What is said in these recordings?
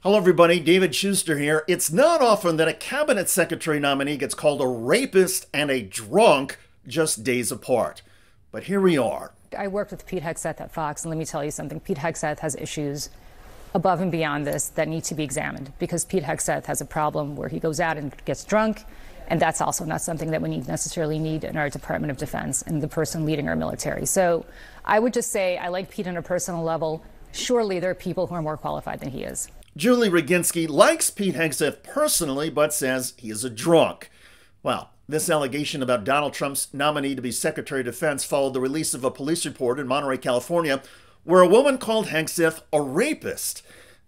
Hello everybody, David Shuster here. It's not often that a cabinet secretary nominee gets called a rapist and a drunk just days apart. But here we are. I worked with Pete Hegseth at Fox, and let me tell you something. Pete Hegseth has issues above and beyond this that need to be examined, because Pete Hegseth has a problem where he goes out and gets drunk, and that's also not something that we necessarily need in our Department of Defense and the person leading our military. So I would just say I like Pete on a personal level. Surely there are people who are more qualified than he is. Julie Roginski likes Pete Hegseth personally, but says he is a drunk. Well, this allegation about Donald Trump's nominee to be Secretary of Defense followed the release of a police report in Monterey, California, where a woman called Hegseth a rapist.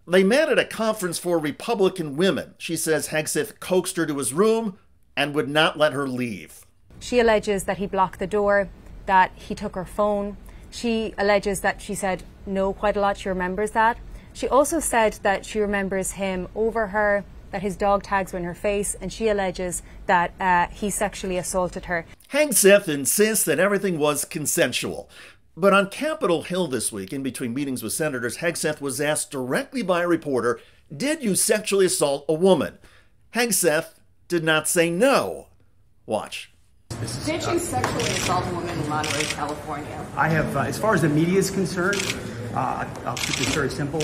They met at a conference for Republican women. She says Hegseth coaxed her to his room and would not let her leave. She alleges that he blocked the door, that he took her phone. She alleges that she said no quite a lot. She remembers that. She also said that she remembers him over her, that his dog tags were in her face, and she alleges that he sexually assaulted her. Hegseth insists that everything was consensual. But on Capitol Hill this week, in between meetings with senators, Hegseth was asked directly by a reporter, "Did you sexually assault a woman?" Hegseth did not say no. Watch. Did you sexually assault a woman in Monterey, California? I have, as far as the media is concerned, I'll keep this very simple.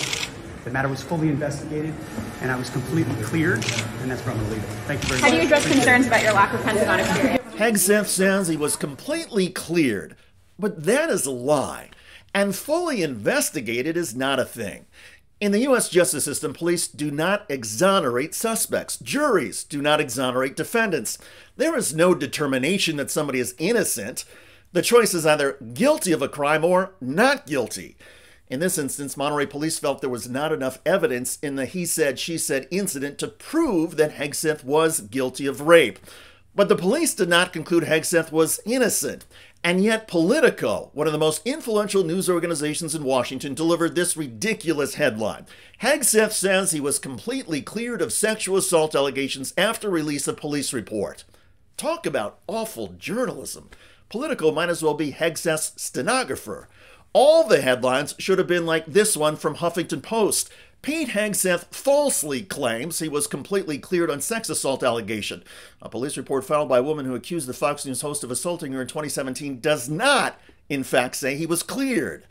The matter was fully investigated, and I was completely cleared, and that's where I'm going to leave it. Thank you very much. How do you address concerns about your lack of Pentagon experience? Hegseth says he was completely cleared, but that is a lie. And fully investigated is not a thing. In the U.S. justice system, police do not exonerate suspects. Juries do not exonerate defendants. There is no determination that somebody is innocent. The choice is either guilty of a crime or not guilty. In this instance, Monterey police felt there was not enough evidence in the he said, she said incident to prove that Hegseth was guilty of rape. But the police did not conclude Hegseth was innocent. And yet Politico, one of the most influential news organizations in Washington, delivered this ridiculous headline. Hegseth says he was completely cleared of sexual assault allegations after release of police report. Talk about awful journalism. Politico might as well be Hegseth's stenographer. All the headlines should have been like this one from Huffington Post. Pete Hegseth falsely claims he was completely cleared on sex assault allegation. A police report filed by a woman who accused the Fox News host of assaulting her in 2017 does not, in fact, say he was cleared.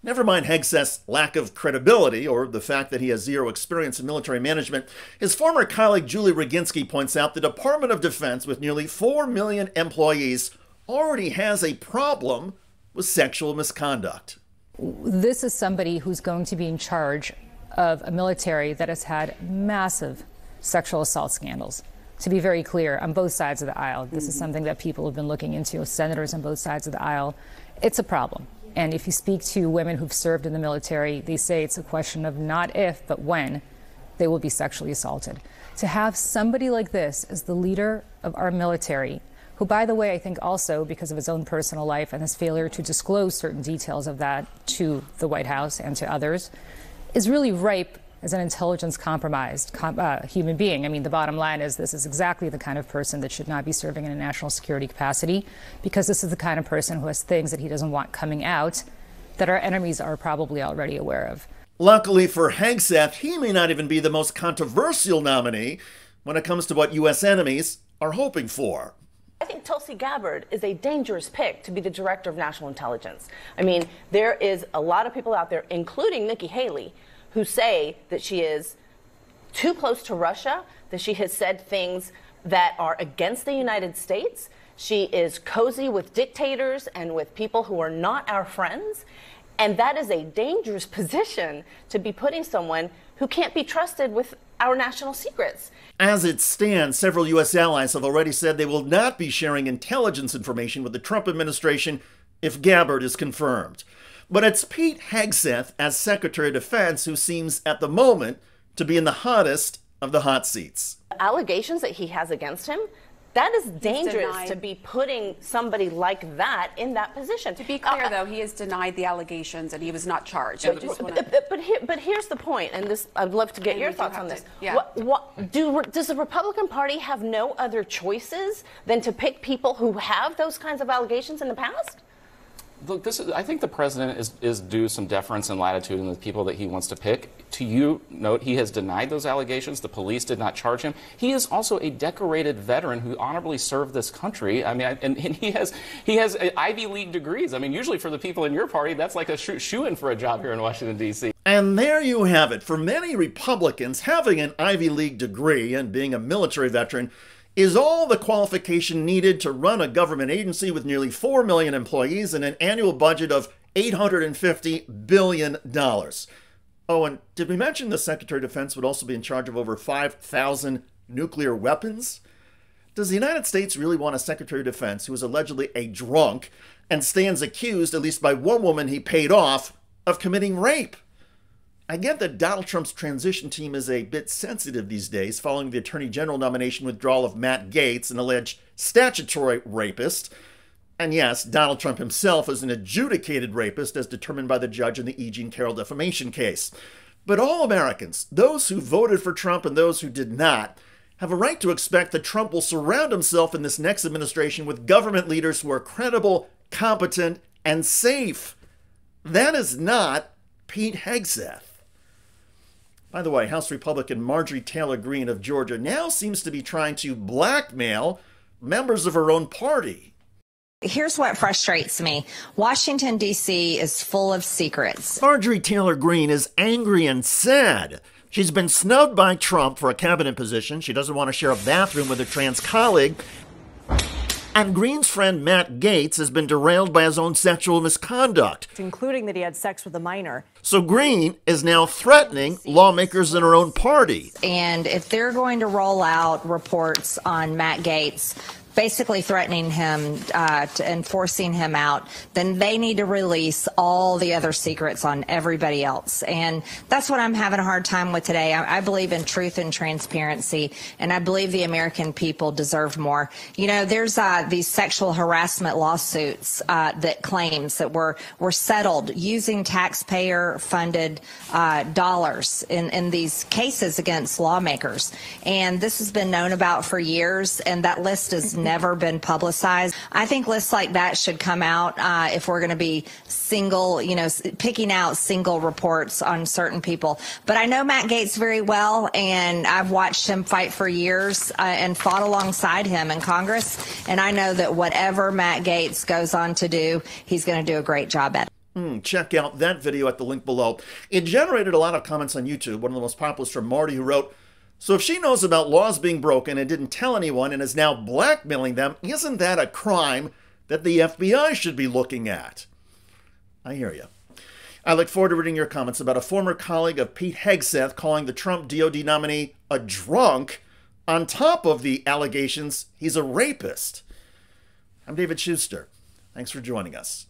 Never mind Hegseth's lack of credibility or the fact that he has zero experience in military management, his former colleague Julie Roginski points out the Department of Defense, with nearly 4 million employees, already has a problem with sexual misconduct. This is somebody who's going to be in charge of a military that has had massive sexual assault scandals. To be very clear, on both sides of the aisle, this is something that people have been looking into, senators on both sides of the aisle. It's a problem. And if you speak to women who've served in the military, they say it's a question of not if, but when they will be sexually assaulted. To have somebody like this as the leader of our military, who, by the way, I think also because of his own personal life and his failure to disclose certain details of that to the White House and to others, is really ripe as an intelligence-compromised human being. I mean, the bottom line is this is exactly the kind of person that should not be serving in a national security capacity, because this is the kind of person who has things that he doesn't want coming out that our enemies are probably already aware of. Luckily for Hegseth, he may not even be the most controversial nominee when it comes to what U.S. enemies are hoping for. I think Tulsi Gabbard is a dangerous pick to be the director of national intelligence. I mean, there is a lot of people out there, including Nikki Haley, who say that she is too close to Russia, that she has said things that are against the United States. She is cozy with dictators and with people who are not our friends. And that is a dangerous position to be putting someone who can't be trusted with our national secrets. As it stands, several U.S. allies have already said they will not be sharing intelligence information with the Trump administration if Gabbard is confirmed. But it's Pete Hegseth as Secretary of Defense who seems, at the moment, to be in the hottest of the hot seats. Allegations that he has against him, that is dangerous to be putting somebody like that in that position. To be clear, though, he has denied the allegations and he was not charged. But here's the point, and this I'd love to get your thoughts on this. Does the Republican Party have no other choices than to pick people who have those kinds of allegations in the past? Look, I think the president is due some deference and latitude in the people that he wants to pick. To you, note, he has denied those allegations. The police did not charge him. He is also a decorated veteran who honorably served this country. I mean, and he has Ivy League degrees. I mean, usually for the people in your party, that's like a shoo-in for a job here in Washington, D.C. And there you have it. For many Republicans, having an Ivy League degree and being a military veteran is all the qualification needed to run a government agency with nearly 4 million employees and an annual budget of $850 billion. Oh, and did we mention the Secretary of Defense would also be in charge of over 5,000 nuclear weapons? Does the United States really want a Secretary of Defense who is allegedly a drunk and stands accused, at least by one woman he paid off, of committing rape? I get that Donald Trump's transition team is a bit sensitive these days following the Attorney General nomination withdrawal of Matt Gaetz, an alleged statutory rapist. And yes, Donald Trump himself is an adjudicated rapist as determined by the judge in the E. Jean Carroll defamation case. But all Americans, those who voted for Trump and those who did not, have a right to expect that Trump will surround himself in this next administration with government leaders who are credible, competent, and safe. That is not Pete Hegseth. By the way, House Republican Marjorie Taylor Greene of Georgia now seems to be trying to blackmail members of her own party. Here's what frustrates me. Washington, D.C. is full of secrets. Marjorie Taylor Greene is angry and sad. She's been snubbed by Trump for a cabinet position. She doesn't want to share a bathroom with her trans colleague. And Greene's friend Matt Gaetz has been derailed by his own sexual misconduct, including that he had sex with a minor. So Greene is now threatening lawmakers in her own party. And if they're going to roll out reports on Matt Gaetz, basically threatening him and forcing him out, then they need to release all the other secrets on everybody else. And that's what I'm having a hard time with today. I believe in truth and transparency, and I believe the American people deserve more. You know, there's these sexual harassment lawsuits that claims that were settled using taxpayer-funded dollars in these cases against lawmakers. And this has been known about for years, and that list is never been publicized. I think lists like that should come out if we're going to be picking out single reports on certain people. But I know Matt Gaetz very well, and I've watched him fight for years and fought alongside him in Congress. And I know that whatever Matt Gaetz goes on to do, he's going to do a great job at it. Check out that video at the link below. It generated a lot of comments on YouTube. One of the most popular is from Marty, who wrote, "So if she knows about laws being broken and didn't tell anyone and is now blackmailing them, isn't that a crime that the FBI should be looking at?" I hear you. I look forward to reading your comments about a former colleague of Pete Hegseth calling the Trump DOD nominee a drunk on top of the allegations he's a rapist. I'm David Shuster. Thanks for joining us.